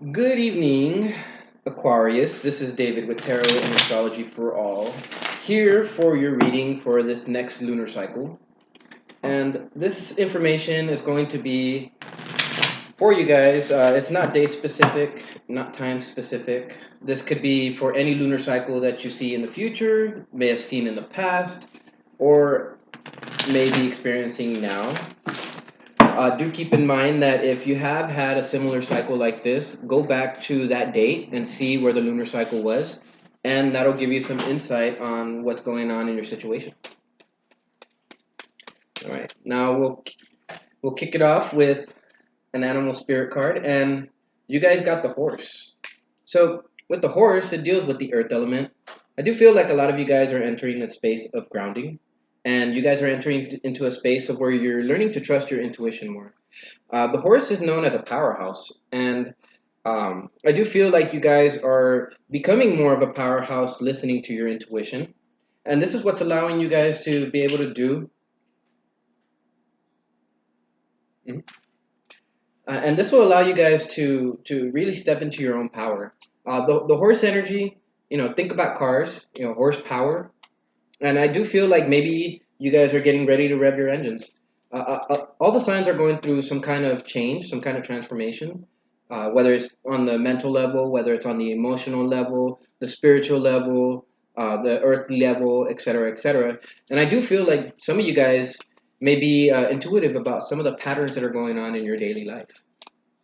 Good evening, Aquarius. This is David with Tarot and Astrology for All, here for your reading for this next lunar cycle. And this information is going to be for you guys. It's not date specific, not time specific. This could be for any lunar cycle that you see in the future, may have seen in the past, or may be experiencing now. Do keep in mind that if you have had a similar cycle like this, go back to that date and see where the lunar cycle was, and that'll give you some insight on what's going on in your situation. All right, now we'll kick it off with an animal spirit card, and you guys got the horse. So with the horse, it deals with the earth element. I do feel like a lot of you guys are entering a space of grounding, and you guys are entering into a space of where you're learning to trust your intuition more. The horse is known as a powerhouse, and I do feel like you guys are becoming more of a powerhouse listening to your intuition. And this is what's allowing you guys to be able to do. Mhm. And this will allow you guys to really step into your own power. The horse energy, think about cars, horsepower. And I do feel like maybe you guys are getting ready to rev your engines. All the signs are going through some kind of change, some kind of transformation, whether it's on the mental level, whether it's on the emotional level, the spiritual level, the earthly level, etc., etc. And I do feel like some of you guys may be intuitive about some of the patterns that are going on in your daily life.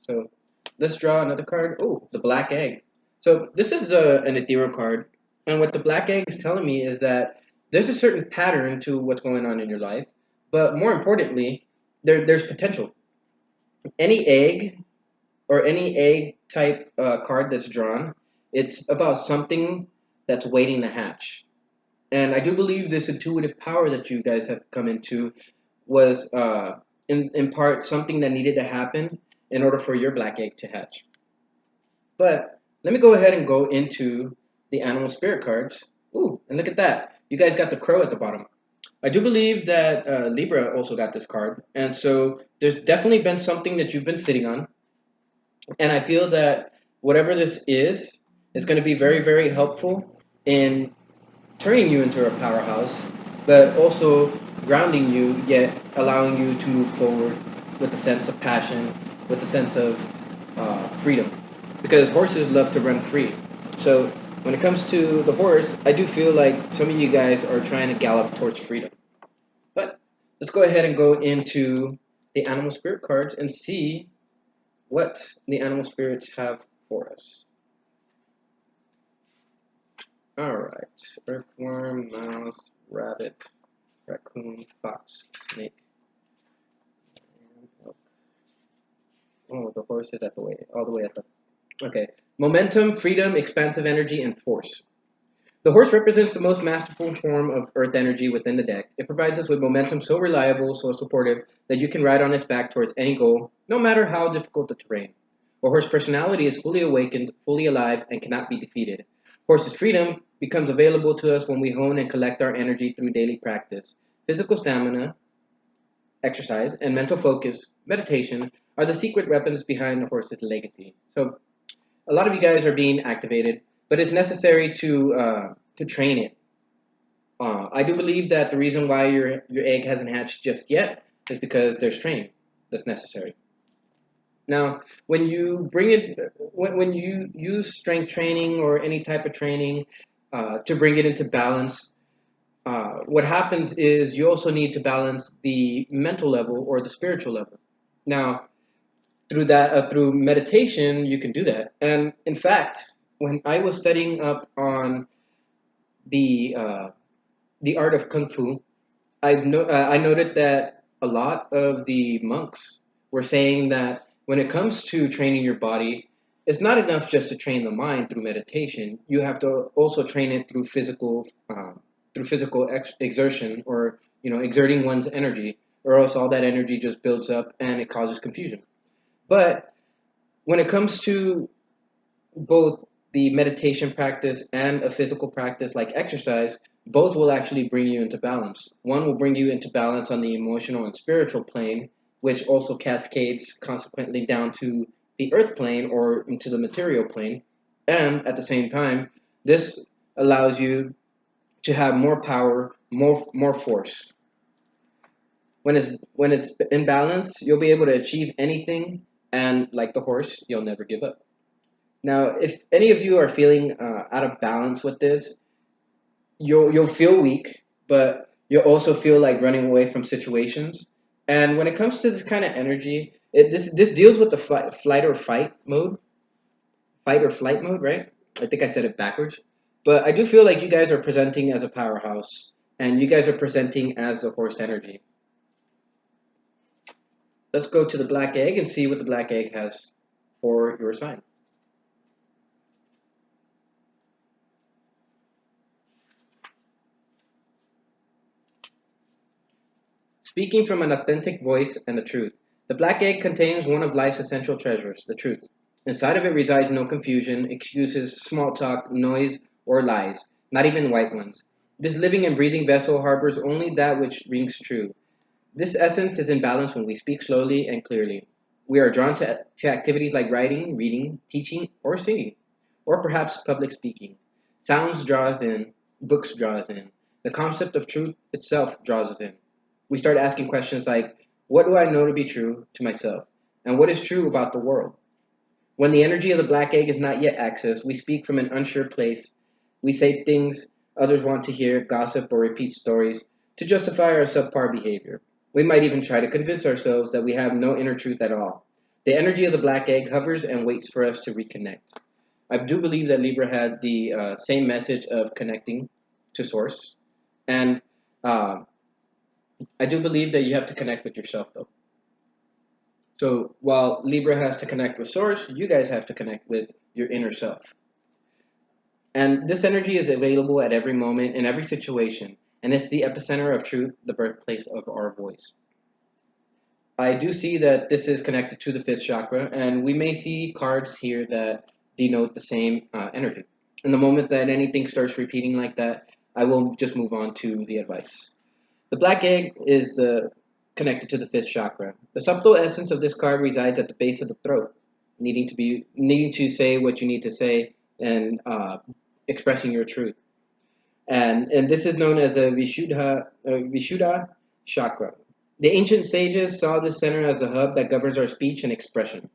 So let's draw another card. Oh, the black egg. So this is an ethereal card. And what the black egg is telling me is that there's a certain pattern to what's going on in your life. But more importantly, there's potential. Any egg or any egg type card that's drawn, it's about something that's waiting to hatch. And I do believe this intuitive power that you guys have come into was in part something that needed to happen in order for your black egg to hatch. But let me go ahead and go into the animal spirit cards. Ooh, and look at that. You guys got the crow at the bottom. I do believe that Libra also got this card. And so there's definitely been something that you've been sitting on. And I feel that whatever this is going to be very, very helpful in turning you into a powerhouse, but also grounding you, yet allowing you to move forward with a sense of passion, with a sense of freedom. Because horses love to run free. So when it comes to the horse, I do feel like some of you guys are trying to gallop towards freedom. But let's go ahead and go into the animal spirit cards and see what the animal spirits have for us. Alright, earthworm, mouse, rabbit, raccoon, fox, snake, and elk. Oh, the horse is all the way at the. Okay. Momentum, freedom, expansive energy, and force. The horse represents the most masterful form of earth energy within the deck. It provides us with momentum so reliable, so supportive, that you can ride on its back towards any goal, no matter how difficult the terrain. A horse personality is fully awakened, fully alive, and cannot be defeated. Horse's freedom becomes available to us when we hone and collect our energy through daily practice. Physical stamina, exercise, and mental focus, meditation, are the secret weapons behind the horse's legacy. So a lot of you guys are being activated, but it's necessary to train it. I do believe that the reason why your egg hasn't hatched just yet is because there's training that's necessary. Now, when you use strength training or any type of training to bring it into balance, what happens is you also need to balance the mental level or the spiritual level. Now, through meditation, you can do that. And in fact, when I was studying up on the uh, the art of kung fu, I noted that a lot of the monks were saying that when it comes to training your body, it's not enough just to train the mind through meditation. You have to also train it through physical exertion, or exerting one's energy, or else all that energy just builds up and it causes confusion. But when it comes to both the meditation practice and a physical practice like exercise, both will actually bring you into balance. One will bring you into balance on the emotional and spiritual plane, which also cascades consequently down to the earth plane or into the material plane. And at the same time, this allows you to have more power, more force. When it's in balance, you'll be able to achieve anything, and like the horse, you'll never give up. Now, if any of you are feeling out of balance with this, you'll feel weak, but you'll also feel like running away from situations. And when it comes to this kind of energy, this deals with the fight or flight mode, right? I think I said it backwards, but I do feel like you guys are presenting as a powerhouse, and you guys are presenting as the horse energy. Let's go to the black egg and see what the black egg has for your sign. Speaking from an authentic voice and the truth. The black egg contains one of life's essential treasures, the truth. Inside of it resides no confusion, excuses, small talk, noise, or lies, not even white ones. This living and breathing vessel harbors only that which rings true. This essence is in balance when we speak slowly and clearly. We are drawn to activities like writing, reading, teaching, or singing, or perhaps public speaking. Sounds draw us in, books draw us in. The concept of truth itself draws us in. We start asking questions like, what do I know to be true to myself? And what is true about the world? When the energy of the black egg is not yet accessed, we speak from an unsure place. We say things others want to hear, gossip, or repeat stories to justify our subpar behavior. We might even try to convince ourselves that we have no inner truth at all. The energy of the black egg hovers and waits for us to reconnect. I do believe that Libra had the same message of connecting to Source. And uh, I do believe that you have to connect with yourself, though. So while Libra has to connect with Source, you guys have to connect with your inner self. And this energy is available at every moment, in every situation, and it's the epicenter of truth, the birthplace of our voice. I do see that this is connected to the fifth chakra, and we may see cards here that denote the same energy. In the moment that anything starts repeating like that, I will just move on to the advice. The black egg is connected to the fifth chakra. The subtle essence of this card resides at the base of the throat, needing to say what you need to say and expressing your truth. And this is known as a Vishuddha chakra. The ancient sages saw this center as a hub that governs our speech and expression.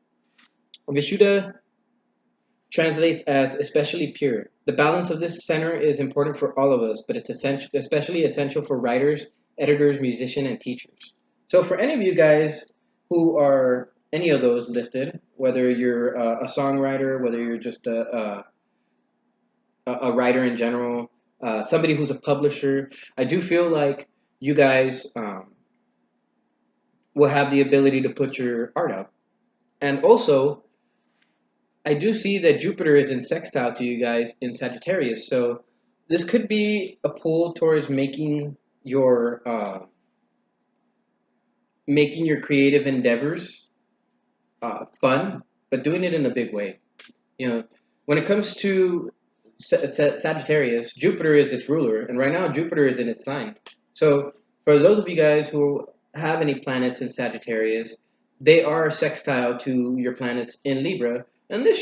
Vishuddha translates as especially pure. The balance of this center is important for all of us, but it's especially essential for writers, editors, musicians, and teachers. So, for any of you guys who are any of those listed, whether you're a songwriter, whether you're just a writer in general, somebody who's a publisher, I do feel like you guys will have the ability to put your art out. And also, I do see that Jupiter is in sextile to you guys in Sagittarius, so this could be a pull towards making your creative endeavors fun, but doing it in a big way. You know, when it comes to Sagittarius, Jupiter is its ruler, and right now Jupiter is in its sign. So for those of you guys who have any planets in Sagittarius, they are sextile to your planets in Libra, and um, this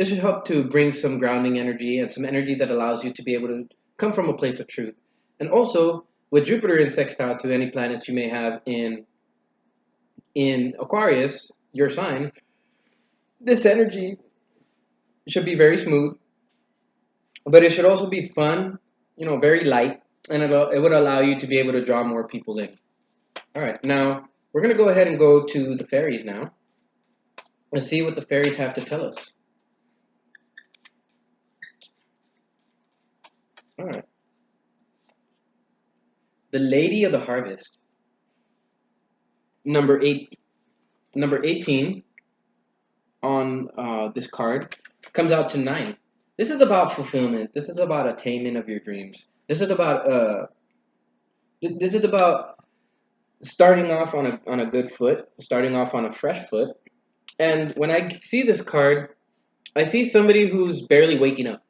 should help to bring some grounding energy and some energy that allows you to be able to come from a place of truth. And also, with Jupiter in sextile to any planets you may have in Aquarius, your sign, this energy should be very smooth, but it should also be fun, very light, and it would allow you to be able to draw more people in. All right, now we're going to go ahead and go to the fairies now and see what the fairies have to tell us. All right. The Lady of the Harvest. Number 8, number 18 on this card comes out to 9. This is about fulfillment. This is about attainment of your dreams. This is about starting off on a good foot, starting off on a fresh foot. And when I see this card, I see somebody who's barely waking up.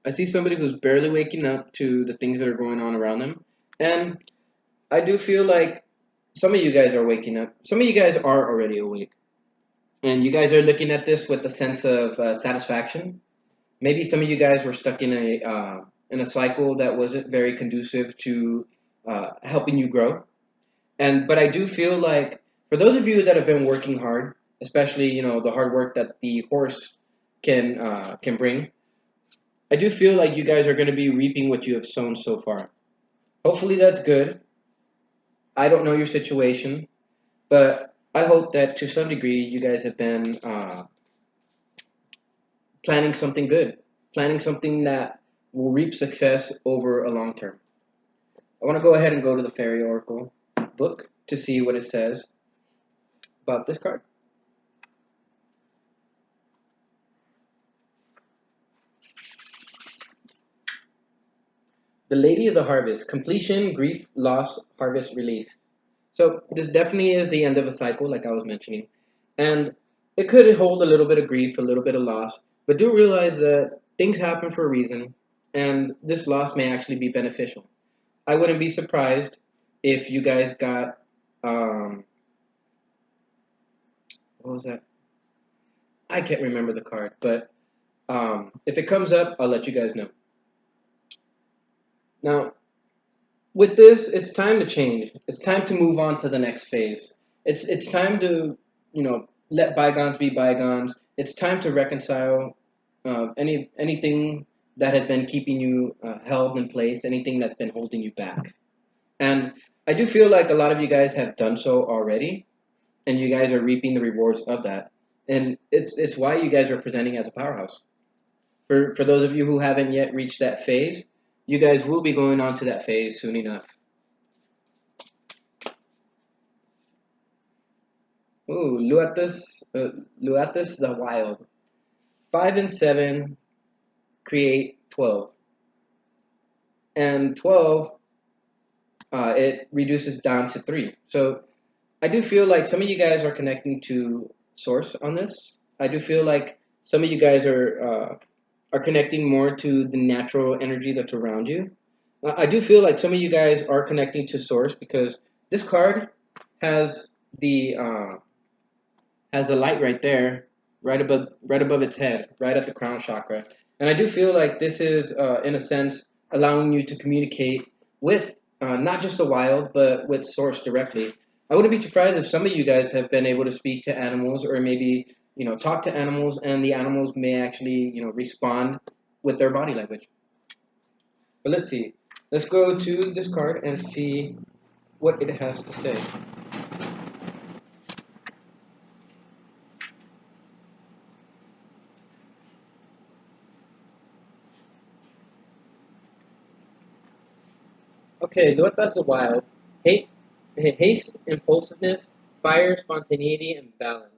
I see somebody who's barely waking up to the things that are going on around them. And I do feel like some of you guys are waking up. Some of you guys are already awake, and you guys are looking at this with a sense of satisfaction. Maybe some of you guys were stuck in a cycle that wasn't very conducive to helping you grow. And but I do feel like for those of you that have been working hard, especially the hard work that the horse can bring, I do feel like you guys are going to be reaping what you have sown so far. Hopefully that's good. I don't know your situation, but I hope that to some degree you guys have been planning something good, planning something that will reap success over a long term. I want to go ahead and go to the Fairy Oracle book to see what it says about this card. The Lady of the Harvest: completion, grief, loss, harvest, release. So this definitely is the end of a cycle, like I was mentioning, and it could hold a little bit of grief, a little bit of loss, but do realize that things happen for a reason, and this loss may actually be beneficial. I wouldn't be surprised if you guys got what was that? I can't remember the card, but if it comes up, I'll let you guys know. Now, with this, it's time to change. It's time to move on to the next phase. It's time to let bygones be bygones. It's time to reconcile anything that has been keeping you held in place, anything that's been holding you back. And I do feel like a lot of you guys have done so already, and you guys are reaping the rewards of that. And it's why you guys are presenting as a powerhouse. For those of you who haven't yet reached that phase, you guys will be going on to that phase soon enough. Ooh, Luatus the Wild. 5 and 7 create 12. And 12, it reduces down to 3. So I do feel like some of you guys are connecting to Source on this. I do feel like some of you guys are connecting more to the natural energy that's around you. I do feel like some of you guys are connecting to Source because this card has the light right there, right above its head, right at the crown chakra. And I do feel like this is, in a sense, allowing you to communicate with not just the wild, but with Source directly. I wouldn't be surprised if some of you guys have been able to speak to animals, or maybe talk to animals, and the animals may actually respond with their body language. But let's see. Let's go to this card and see what it has to say. Okay, Luatas the Wild. Hate, haste, impulsiveness, fire, spontaneity, and balance.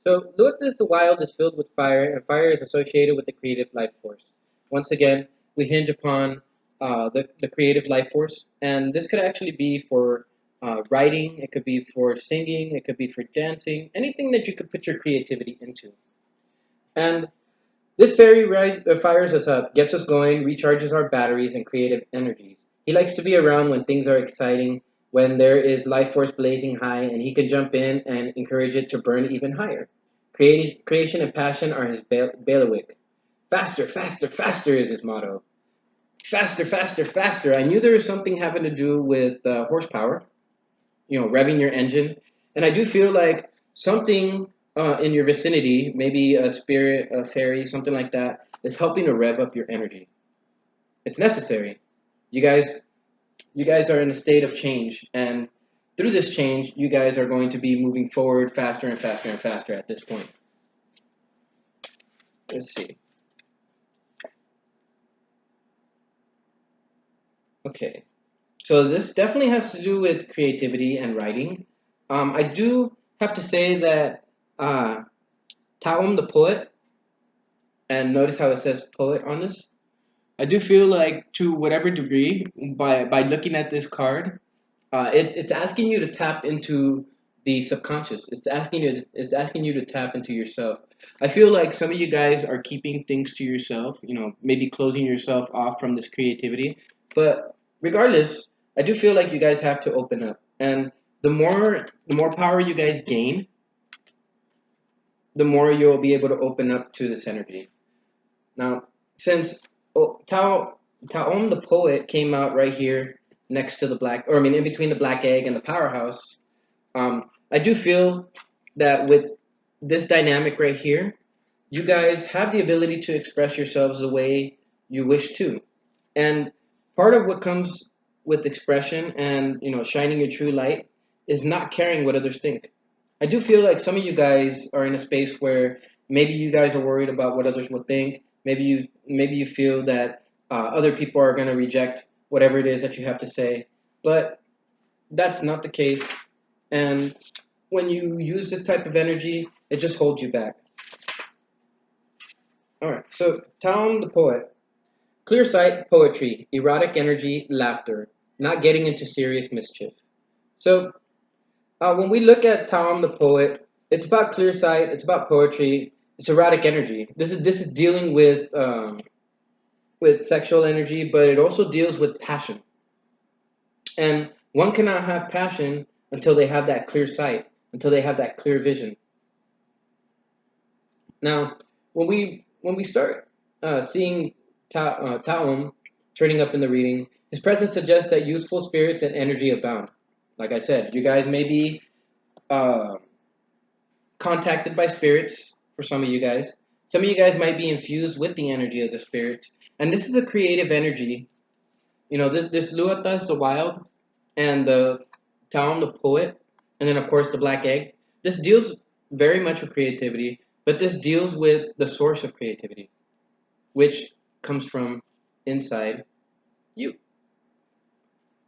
So, Luatas the Wild is filled with fire, and fire is associated with the creative life force. Once again, we hinge upon the creative life force, and this could actually be for writing, it could be for singing, it could be for dancing, anything that you could put your creativity into. And this fires us up, gets us going, recharges our batteries and creative energies. He likes to be around when things are exciting, when there is life force blazing high, and he can jump in and encourage it to burn even higher. Creation and passion are his bailiwick. Faster, faster, faster is his motto. Faster, faster, faster. I knew there was something having to do with horsepower, revving your engine. And I do feel like something in your vicinity, maybe a spirit, a fairy, something like that, is helping to rev up your energy. It's necessary. You guys, you guys are in a state of change, and through this change, you guys are going to be moving forward faster and faster and faster at this point. Let's see. Okay. So this definitely has to do with creativity and writing. I do have to say that Taum the poet, and notice how it says poet on this. I do feel like to whatever degree, by looking at this card, it's asking you to tap into the subconscious. It's asking you to tap into yourself. I feel like some of you guys are keeping things to yourself. Maybe closing yourself off from this creativity. But regardless, I do feel like you guys have to open up. And the more power you guys gain, the more you'll be able to open up to this energy. Now, since Taom the poet came out right here next to the black, or I mean, in between the black egg and the powerhouse, I do feel that with this dynamic right here, you guys have the ability to express yourselves the way you wish to. And part of what comes with expression and shining your true light is not caring what others think. I do feel like some of you guys are in a space where maybe you guys are worried about what others will think. Maybe you feel that other people are going to reject whatever it is that you have to say, but that's not the case. And when you use this type of energy, it just holds you back. All right. So Tom the poet. Clear sight, poetry, erotic energy, laughter, not getting into serious mischief. So, when we look at Tom the poet, it's about clear sight, it's about poetry, it's erotic energy. This is dealing with sexual energy, but it also deals with passion. And one cannot have passion until they have that clear sight, until they have that clear vision. Now, when we start seeing Taum turning up in the reading, his presence suggests that youthful spirits and energy abound. Like I said, you guys may be uh, contacted by spirits for some of you guys. Some of you guys might be infused with the energy of the spirits, and this is a creative energy. This Luatas, the wild, and the Taum, the poet, and then of course the black egg. This deals very much with creativity, but this deals with the source of creativity, which comes from inside you.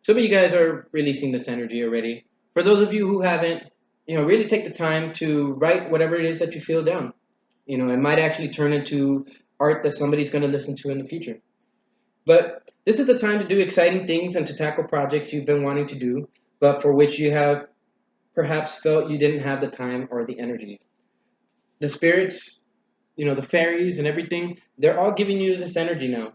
Some of you guys are releasing this energy already. For those of you who haven't, really take the time to write whatever it is that you feel down. It might actually turn into art that somebody's going to listen to in the future. But this is the time to do exciting things and to tackle projects you've been wanting to do, but for which you have perhaps felt you didn't have the time or the energy. The spirits, the fairies and everything, they're all giving you this energy now.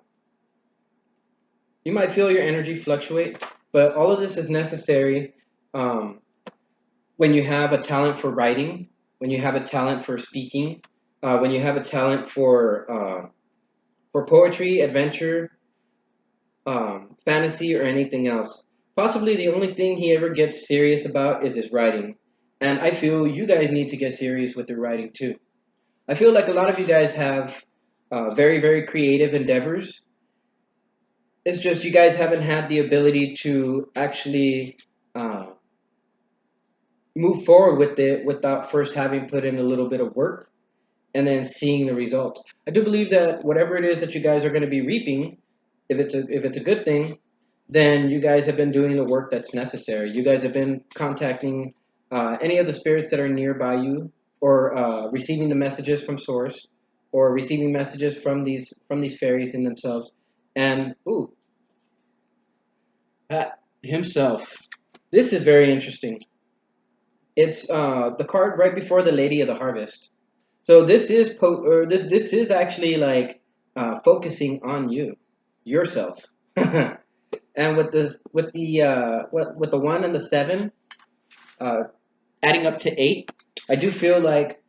You might feel your energy fluctuate, but all of this is necessary um, when you have a talent for writing, when you have a talent for speaking, when you have a talent for poetry, adventure, fantasy, or anything else. Possibly the only thing he ever gets serious about is his writing, and I feel you guys need to get serious with your writing too. I feel like a lot of you guys have very very creative endeavors. It's just you guys haven't had the ability to actually uh, move forward with it without first having put in a little bit of work and then seeing the results. I do believe that whatever it is that you guys are going to be reaping, if it's a good thing, then you guys have been doing the work that's necessary. You guys have been contacting any of the spirits that are nearby you, or receiving the messages from source, or receiving messages from these fairies in themselves. And ooh, Pat himself. This is very interesting. It's the card right before the Lady of the Harvest. So this is actually like focusing on yourself. And with the 1 and the 7, uh, adding up to 8, I do feel like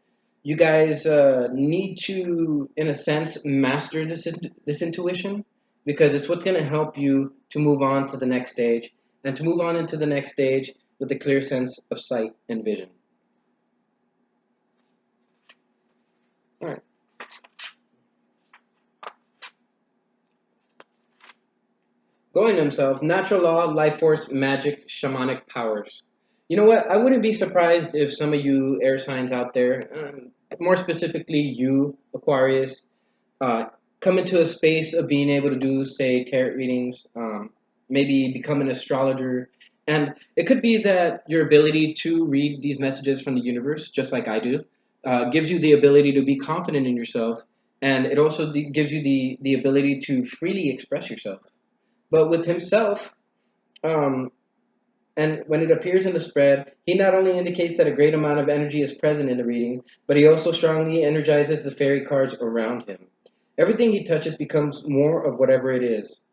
you guys need to, in a sense, master this intuition, because it's what's going to help you to move on to the next stage, and to move on into the next stage with a clear sense of sight and vision. All right. Going to himself, natural law, life force, magic, shamanic powers. You know what? I wouldn't be surprised if some of you air signs out there, more specifically you, Aquarius, uh, come into a space of being able to do, say, tarot readings, maybe become an astrologer. And it could be that your ability to read these messages from the universe, just like I do, gives you the ability to be confident in yourself. And it also gives you the ability to freely express yourself. But with himself, um, and when it appears in the spread, he not only indicates that a great amount of energy is present in the reading, but he also strongly energizes the fairy cards around him. Everything he touches becomes more of whatever it is.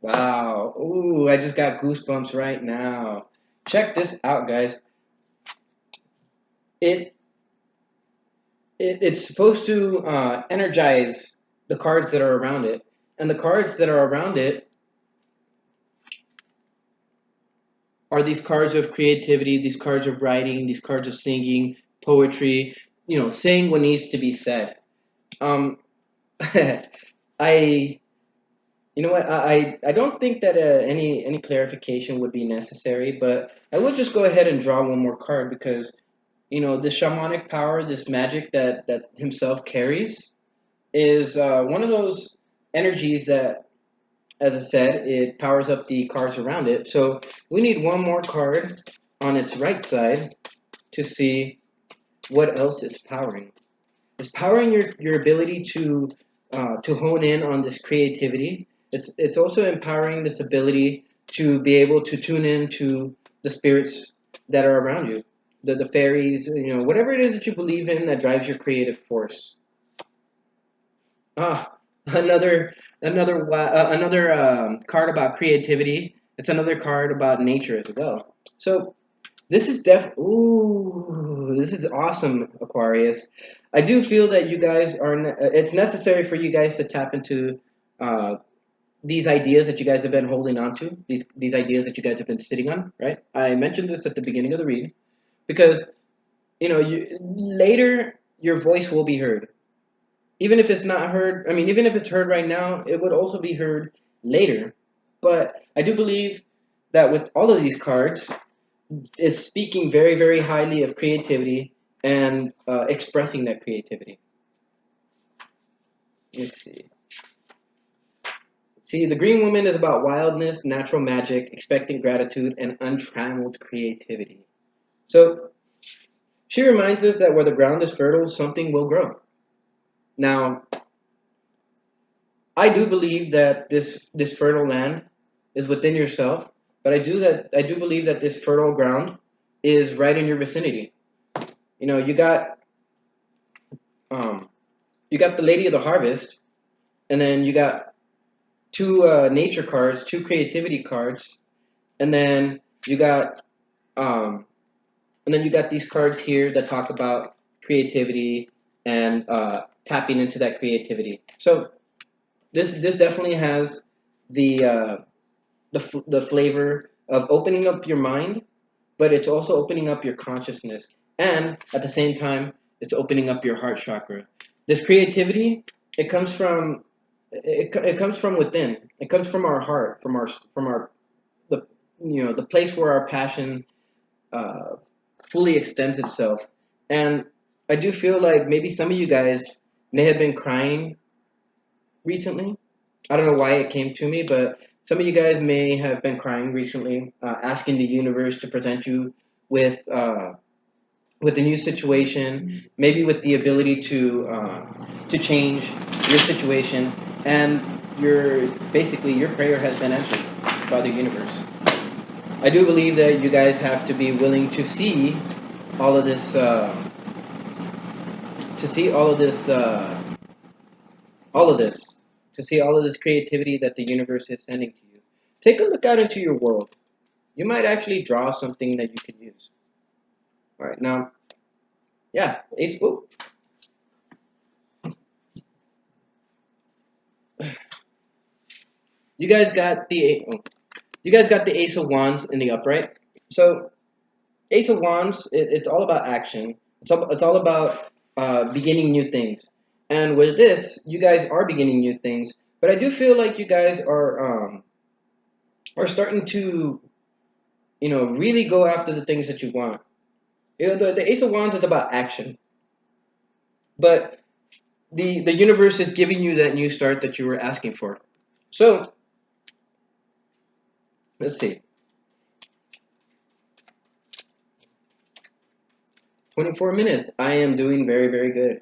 Wow. Ooh, I just got goosebumps right now. check this out, guys. It, it's supposed to energize the cards that are around it, and the cards that are around it are these cards of creativity, these cards of writing, these cards of singing, poetry. Saying what needs to be said. Um, I You know what? I don't think that any clarification would be necessary, but I would just go ahead and draw one more card because this shamanic power, this magic that himself carries, is one of those energies that, as I said, it powers up the cards around it. So we need one more card on its right side to see what else it's powering. It's powering your ability to hone in on this creativity. It's also empowering this ability to be able to tune into the spirits that are around you, the fairies, whatever it is that you believe in that drives your creative force. Ah, another card about creativity. It's another card about nature as well. So this is awesome, Aquarius. I do feel that you guys it's necessary for you guys to tap into uh, these ideas that you guys have been holding on to, these ideas that you guys have been sitting on, right? I mentioned this at the beginning of the read because later your voice will be heard. Even if it's not heard, I mean, even if it's heard right now, it would also be heard later. But I do believe that with all of these cards, is speaking very, very highly of creativity and expressing that creativity. Let's see. See, the Green Woman is about wildness, natural magic, expectant gratitude, and untrammeled creativity. So she reminds us that where the ground is fertile, something will grow. Now, I do believe that this fertile land is within yourself, but I do believe that this fertile ground is right in your vicinity. You know, um, you got the Lady of the Harvest, and then you got two nature cards, two creativity cards, and then you got um, these cards here that talk about creativity and tapping into that creativity. So this definitely has the the flavor of opening up your mind, but it's also opening up your consciousness, and at the same time, it's opening up your heart chakra. This creativity, it comes from it comes from within. It comes from our heart, from our the the place where our passion uh, fully extends itself. And I do feel like maybe some of you guys may have been crying recently. I don't know why it came to me, but some of you guys may have been crying recently, asking the universe to present you with a new situation, maybe with the ability to change your situation, and your prayer has been answered by the universe. I do believe that you guys have to be willing to see all of this, to see all of this, all of this, to see all of this creativity that the universe is sending to you. Take a look out into your world. You might actually draw something that you can use. All right, now, yeah, you guys got you guys got the Ace of Wands in the upright. So Ace of Wands, it's all about action. It's all about beginning new things. And with this, you guys are beginning new things. But I do feel like you guys are starting to really go after the things that you want. The Ace of Wands is about action, but the universe is giving you that new start that you were asking for. So let's see. 24 minutes. I am doing very, very good.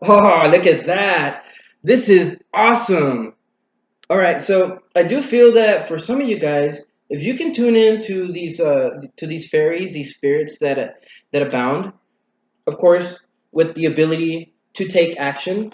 Oh, look at that. This is awesome. All right, so I do feel that for some of you guys, if you can tune in to these fairies, these spirits that abound, of course, with the ability to take action,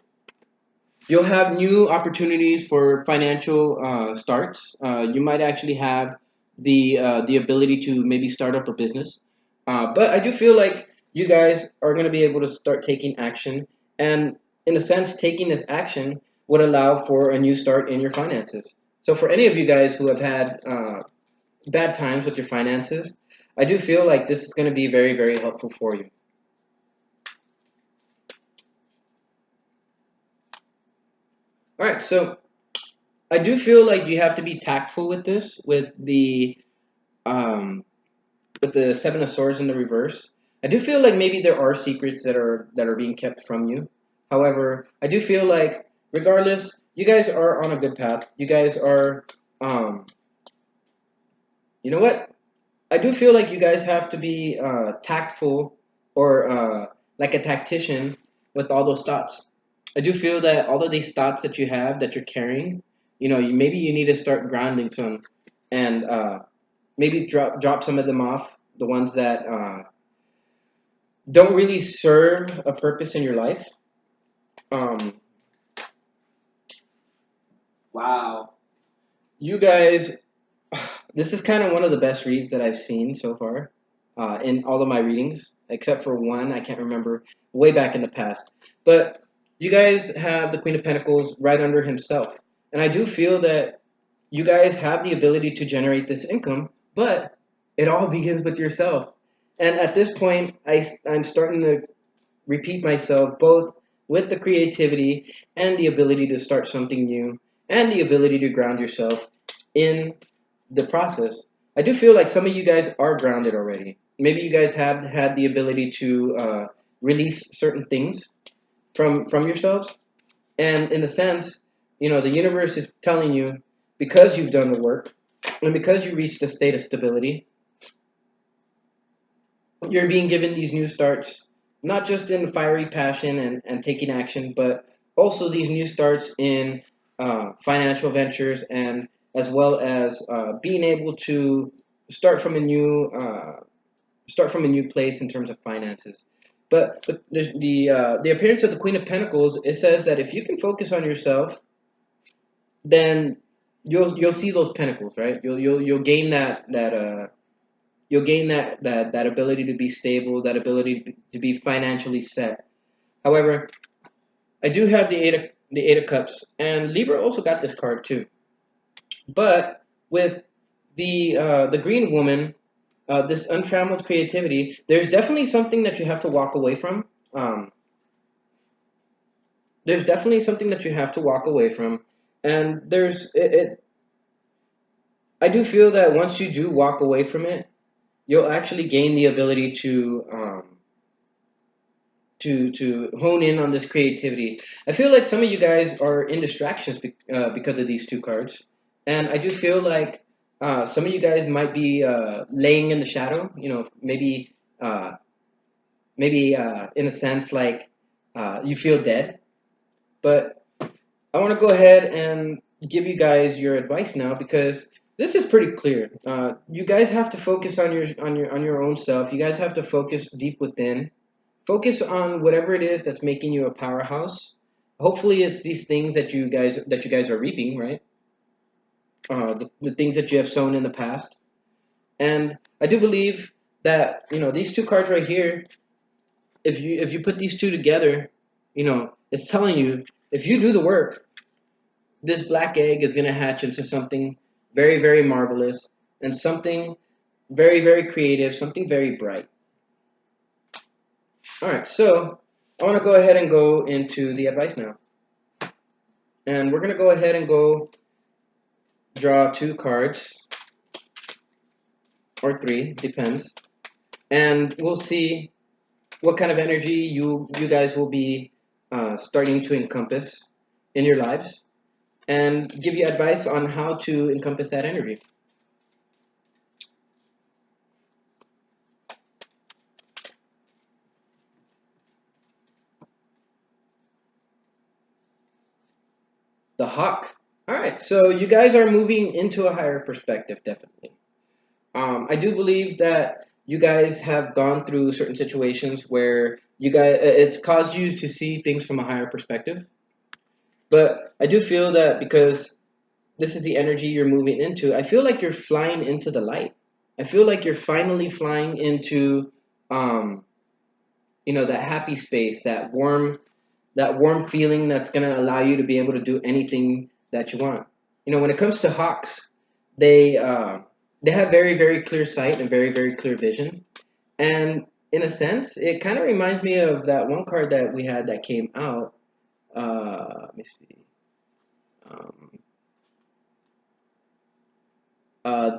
you'll have new opportunities for financial starts. You might actually have the ability to maybe start up a business. But I do feel like you guys are going to be able to start taking action, and in a sense, taking this action would allow for a new start in your finances. So for any of you guys who have had bad times with your finances, I do feel like this is going to be very, very helpful for you. All right, so I do feel like you have to be tactful with this, um, with the Seven of Swords in the reverse. I do feel like maybe there are secrets that are being kept from you. However, I do feel like regardless, you guys are on a good path. You guys are, um, you know what? I do feel like you guys have to be tactful or like a tactician with all those thoughts. I do feel that all of these thoughts that you have that you're carrying, maybe you need to start grounding some and maybe drop some of them off, the ones that don't really serve a purpose in your life. Um, wow, you guys, this is kind of one of the best reads that I've seen so far in all of my readings, except for one I can't remember way back in the past. But you guys have the Queen of Pentacles right under himself, and I do feel that you guys have the ability to generate this income, but it all begins with yourself. And at this point, I'm starting to repeat myself both with the creativity and the ability to start something new and the ability to ground yourself in the process. I do feel like some of you guys are grounded already. Maybe you guys have had the ability to release certain things from yourselves, and in a sense, the universe is telling you because you've done the work and because you reached a state of stability, you're being given these new starts, not just in fiery passion and taking action, but also these new starts in financial ventures and as well as being able to start from a new start from a new place in terms of finances. But the appearance of the Queen of Pentacles, it says that if you can focus on yourself, then you'll see those pentacles, right? You'll gain that ability to be stable, that ability to be financially set. However, I do have the Eight of Cups, and Libra also got this card too. But with the Green Woman, this untrammeled creativity, there's definitely something that you have to walk away from. Um, there's definitely something that you have to walk away from, and I do feel that once you do walk away from it, you'll actually gain the ability to hone in on this creativity. I feel like some of you guys are in distractions because of these two cards, and I do feel like some of you guys might be laying in the shadow. Uh, maybe in a sense like you feel dead. But I want to go ahead and give you guys your advice now because this is pretty clear. You guys have to focus on your own self. You guys have to focus deep within. Focus on whatever it is that's making you a powerhouse. Hopefully, it's these things that you guys are reaping, right? The things that you have sown in the past. And I do believe that these two cards right here. If you put these two together, it's telling you if you do the work, this black egg is going to hatch into something very, very marvelous and something very, very creative, something very bright. All right, so I want to go ahead and go into the advice now. And we're going to go ahead and go draw two cards, or three, depends. And we'll see what kind of energy you guys will be starting to encompass in your lives and give you advice on how to encompass that energy. The hawk. All right, so you guys are moving into a higher perspective, definitely. I do believe that you guys have gone through certain situations where it's caused you to see things from a higher perspective. But I do feel that because this is the energy you're moving into. I feel like you're flying into the light. I feel like you're finally flying into, um, that happy space, that warm feeling that's going to allow you to be able to do anything that you want. When it comes to hawks, they they have very very clear sight and very very clear vision, and in a sense, it kind of reminds me of that one card that we had that came out. Let me see. Um,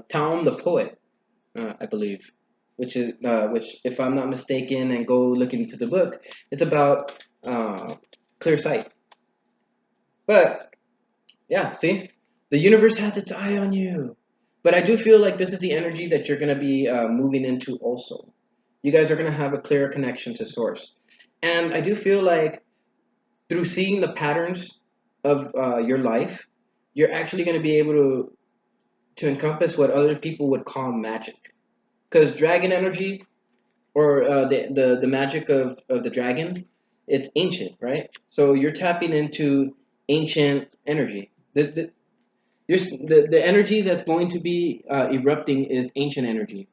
Tom the Poet, I believe, which, if I'm not mistaken, and go look into the book, it's about clear sight. But yeah, see, the universe has its eye on you. But I do feel like this is the energy that you're going to be moving into also. You guys are going to have a clearer connection to source. And I do feel like through seeing the patterns of your life, you're actually going to be able to encompass what other people would call magic. Because dragon energy, or the magic of the dragon, it's ancient, right? So you're tapping into ancient energy. The energy that's going to be erupting is ancient energy.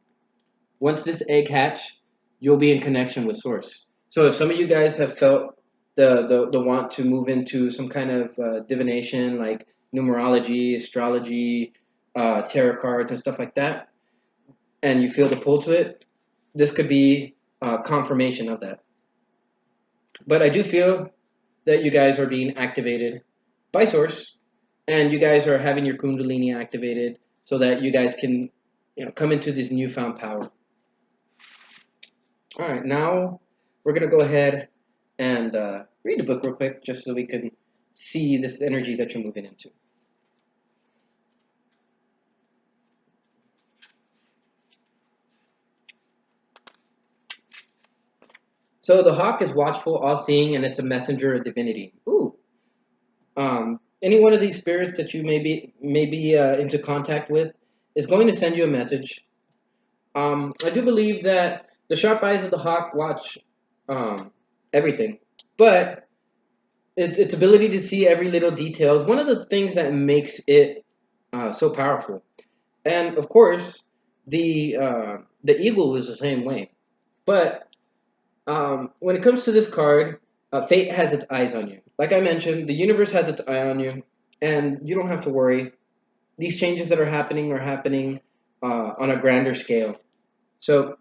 Once this egg hatch, you'll be in connection with source. So if some of you guys have felt the want to move into some kind of divination, like numerology, astrology, tarot cards, and stuff like that, and you feel the pull to it, this could be confirmation of that. But I do feel that you guys are being activated by source, and you guys are having your kundalini activated so that you guys can come into this newfound power. All right, now we're going to go ahead and read the book real quick just so we can see this energy that you're moving into. So the hawk is watchful, all-seeing, and it's a messenger of divinity. Ooh. Any one of these spirits that you may be into contact with is going to send you a message. I do believe that the sharp eyes of the hawk watch um, everything, but its ability to see every little detail is one of the things that makes it so powerful. And of course, the eagle is the same way. But when it comes to this card, fate has its eyes on you. Like I mentioned, the universe has its eye on you, and you don't have to worry. These changes that are happening on a grander scale. So,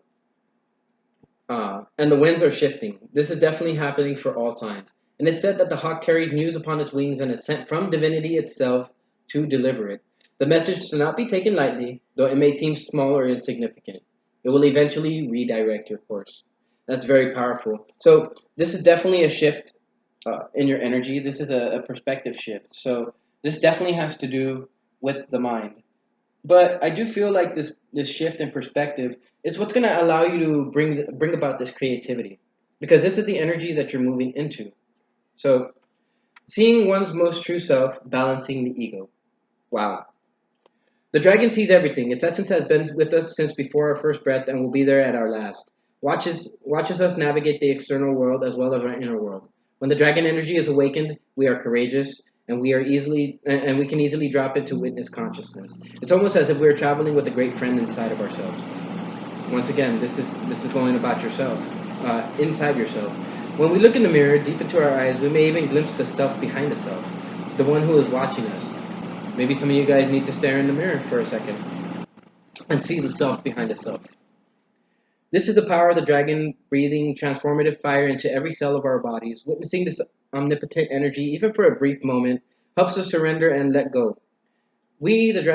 and the winds are shifting. This is definitely happening for all times. And it's said that the hawk carries news upon its wings and is sent from divinity itself to deliver it. The message should not be taken lightly, though it may seem small or insignificant. It will eventually redirect your course. That's very powerful. So, this is definitely a shift in your energy. This is a perspective shift. So, this definitely has to do with the mind. But I do feel like this shift in perspective is what's going to allow you to bring about this creativity, because this is the energy that you're moving into. So, seeing one's most true self, balancing the ego. Wow. The dragon sees everything. Its essence has been with us since before our first breath and will be there at our last. Watches us navigate the external world as well as our inner world. When the dragon energy is awakened, we are courageous and we can easily drop into witness consciousness. It's almost as if we're traveling with a great friend inside of ourselves. Once again, this is going about yourself, inside yourself. When we look in the mirror, deep into our eyes, we may even glimpse the self behind the self, the one who is watching us. Maybe some of you guys need to stare in the mirror for a second and see the self behind the self. This is the power of the dragon breathing transformative fire into every cell of our bodies. Witnessing this omnipotent energy, even for a brief moment, helps us surrender and let go. We let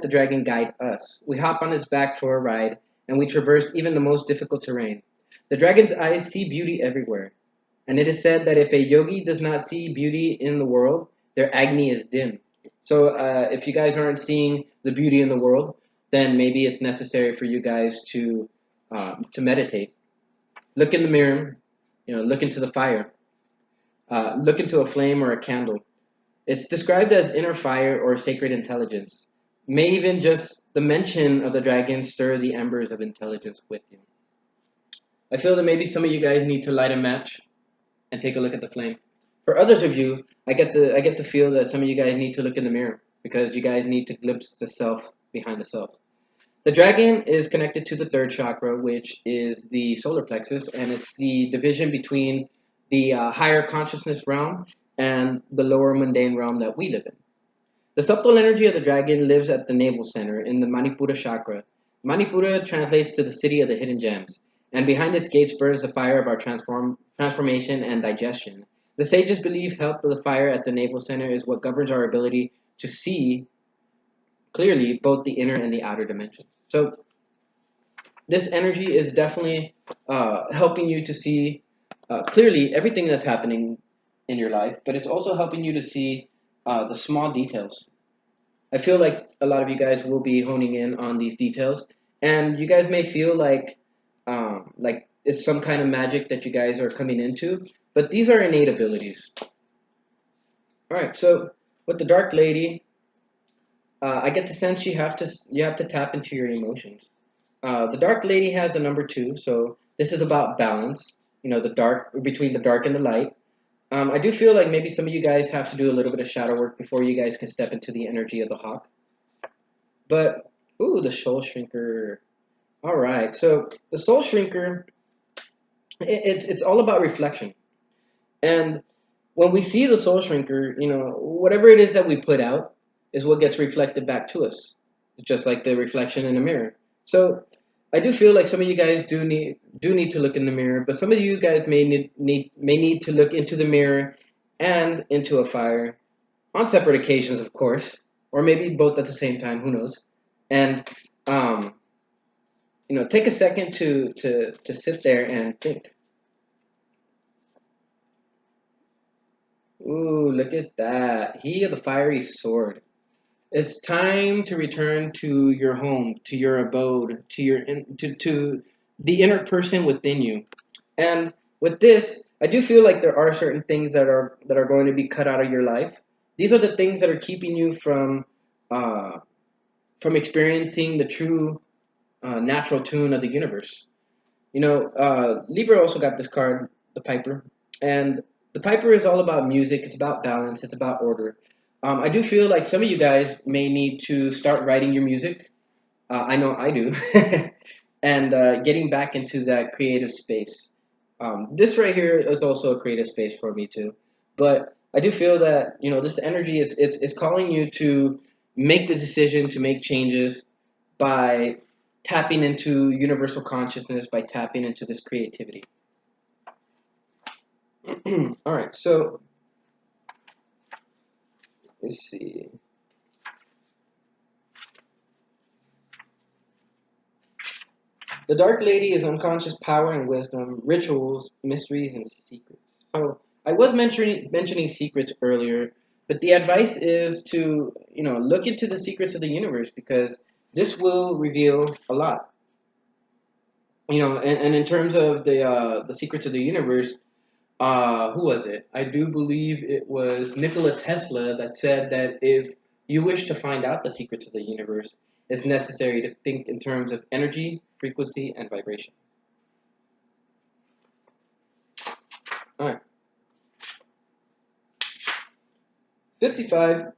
the dragon guide us. We hop on its back for a ride, and we traverse even the most difficult terrain. The dragon's eyes see beauty everywhere, and it is said that if a yogi does not see beauty in the world, their agni is dim. So if you guys aren't seeing the beauty in the world, then maybe it's necessary for you guys to meditate. Look in the mirror, look into the fire, look into a flame or a candle. It's described as inner fire or sacred intelligence. May even just the mention of the dragon stir the embers of intelligence with you. I feel that maybe some of you guys need to light a match and take a look at the flame. For others of you, I get to feel that some of you guys need to look in the mirror because you guys need to glimpse the self behind the self. The dragon is connected to the third chakra, which is the solar plexus, and it's the division between the higher consciousness realm and the lower mundane realm that we live in. The subtle energy of the dragon lives at the navel center in the Manipura chakra. Manipura translates to the city of the hidden gems, and behind its gates burns the fire of our transformation and digestion. The sages believe health of the fire at the navel center is what governs our ability to see clearly both the inner and the outer dimensions. So this energy is definitely helping you to see clearly everything that's happening in your life, but it's also helping you to see the small details. I feel like a lot of you guys will be honing in on these details, and you guys may feel like it's some kind of magic that you guys are coming into, but these are innate abilities. All right, so with the Dark Lady, I get the sense you have to tap into your emotions. The Dark Lady has a number two, so this is about balance. You know, the dark between the dark and the light. I do feel like maybe some of you guys have to do a little bit of shadow work before you guys can step into the energy of the hawk. But ooh, the Soul Shrinker. All right, so the Soul Shrinker, it's all about reflection. And when we see the Soul Shrinker, you know, whatever it is that we put out is what gets reflected back to us, just like the reflection in a mirror. So I do feel like some of you guys do need to look in the mirror, but some of you guys may need to look into the mirror and into a fire on separate occasions, of course, or maybe both at the same time. Who knows? And um, take a second to sit there and think. Ooh, look at that! He of the fiery sword. It's time to return to your home, to your abode, to the inner person within you. And with this, I do feel like there are certain things that are going to be cut out of your life. These are the things that are keeping you uh, from experiencing the true natural tune of the universe. Libra also got this card, the Piper, and the Piper is all about music. It's about balance. It's about order. I do feel like some of you guys may need to start writing your music. I know I do, and getting back into that creative space. This right here is also a creative space for me too, but I do feel that this energy is calling you to make the decision to make changes by tapping into universal consciousness, by tapping into this creativity. All right, so let's see. The Dark Lady is unconscious power and wisdom, rituals, mysteries, and secrets. So I was mentioning secrets earlier, but the advice is to look into the secrets of the universe because this will reveal a lot. And in terms of the secrets of the universe, who was it? I do believe it was Nikola Tesla that said that if you wish to find out the secrets of the universe, it's necessary to think in terms of energy, frequency, and vibration. All right. 55.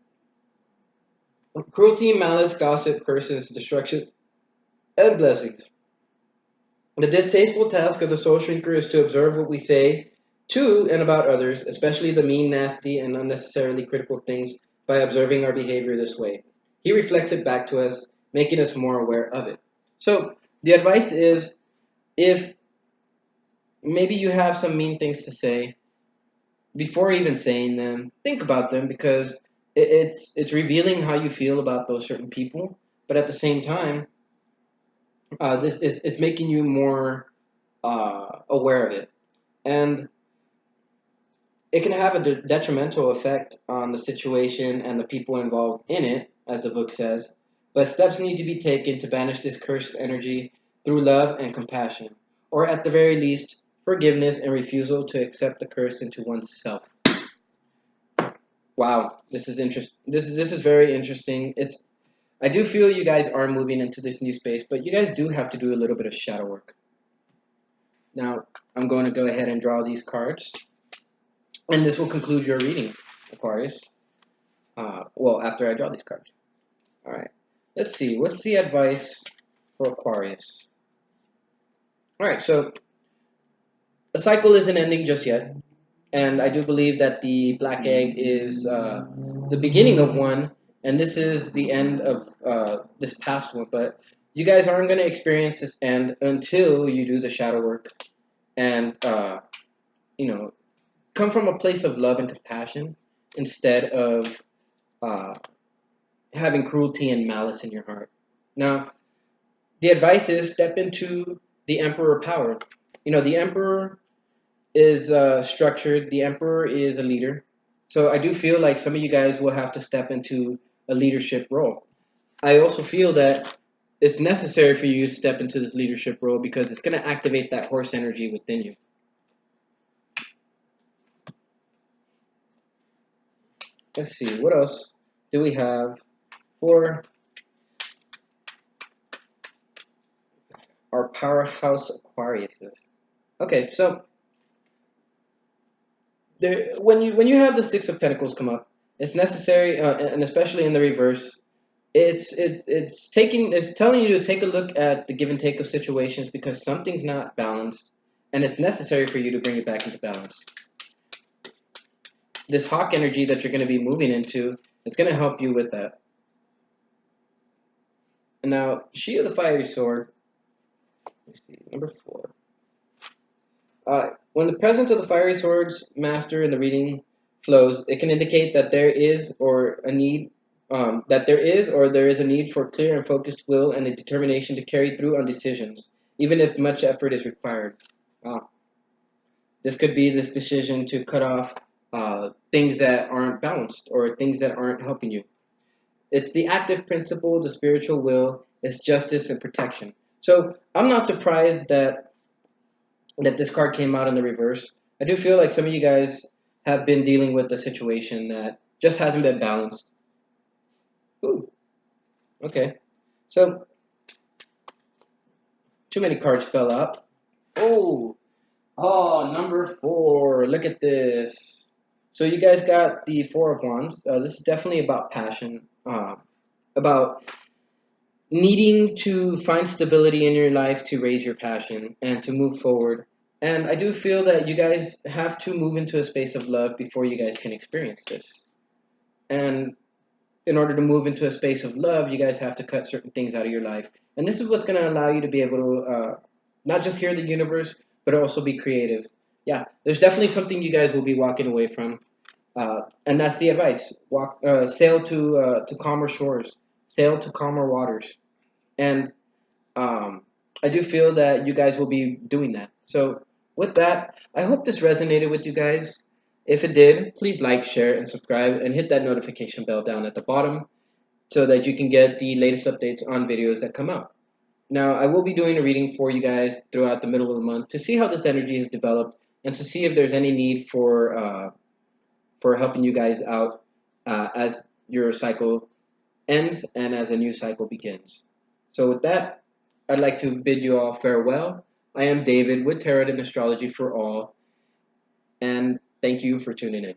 Cruelty, malice, gossip, curses, destruction, and blessings. The distasteful task of the soul shrinker is to observe what we say to and about others, especially the mean, nasty, and unnecessarily critical things, by observing our behavior this way. He reflects it back to us, making us more aware of it. So, the advice is if maybe you have some mean things to say, before even saying them, think about them because it's revealing how you feel about those certain people, but at the same time, this is it's making you more aware of it. And it can have a detrimental effect on the situation and the people involved in it, as the book says. But steps need to be taken to banish this cursed energy through love and compassion, or at the very least, forgiveness and refusal to accept the curse into one's self. Wow, this is interest. This is very interesting. I do feel you guys are moving into this new space, but you guys do have to do a little bit of shadow work. Now, I'm going to go ahead and draw these cards. And this will conclude your reading, Aquarius. Well, after I draw these cards. All right. Let's see. What's the advice for Aquarius? All right. So the cycle isn't ending just yet, and I do believe that the black egg is the beginning of one, and this is the end of this past one. But you guys aren't going to experience this end until you do the shadow work and you know come from a place of love and compassion instead of uh, having cruelty and malice in your heart. Now, the advice is step into the emperor power. The emperor is structured. The emperor is a leader. So I do feel like some of you guys will have to step into a leadership role. I also feel that it's necessary for you to step into this leadership role because it's going to activate that horse energy within you. Let's see, what else do we have for our powerhouse Aquariuses? Okay, so when you have the Six of Pentacles come up, it's necessary, and especially in the reverse, it's telling you to take a look at the give and take of situations because something's not balanced, and it's necessary for you to bring it back into balance. This hawk energy that you're going to be moving into, it's going to help you with that. And now, She of the Fiery Sword. Let's see, number 4. When the presence of the fiery swords master in the reading flows, it can indicate that there is or a need there is a need for clear and focused will and a determination to carry through on decisions, even if much effort is required. This could be this decision to cut off things that aren't balanced or things that aren't helping you. It's the active principle, the spiritual will, it's justice and protection. So I'm not surprised that this card came out in the reverse. I do feel like some of you guys have been dealing with a situation that just hasn't been balanced. Ooh, okay. So, too many cards fell out. Oh, number 4. Look at this. So you guys got the Four of Wands. This is definitely about passion, about needing to find stability in your life to raise your passion and to move forward. And I do feel that you guys have to move into a space of love before you guys can experience this. And in order to move into a space of love, you guys have to cut certain things out of your life. And this is what's going to allow you to be able to not just hear the universe, but also be creative. Yeah, there's definitely something you guys will be walking away from. And that's the advice. Sail to calmer shores, sail to calmer waters. And I do feel that you guys will be doing that. So, with that, I hope this resonated with you guys. If it did, please like, share, and subscribe, and hit that notification bell down at the bottom so that you can get the latest updates on videos that come out. Now, I will be doing a reading for you guys throughout the middle of the month to see how this energy has developed and to see if there's any need for helping you guys out as your cycle ends and as a new cycle begins. So, with that, I'd like to bid you all farewell. I am David with Tarot and Astrology for All, and thank you for tuning in.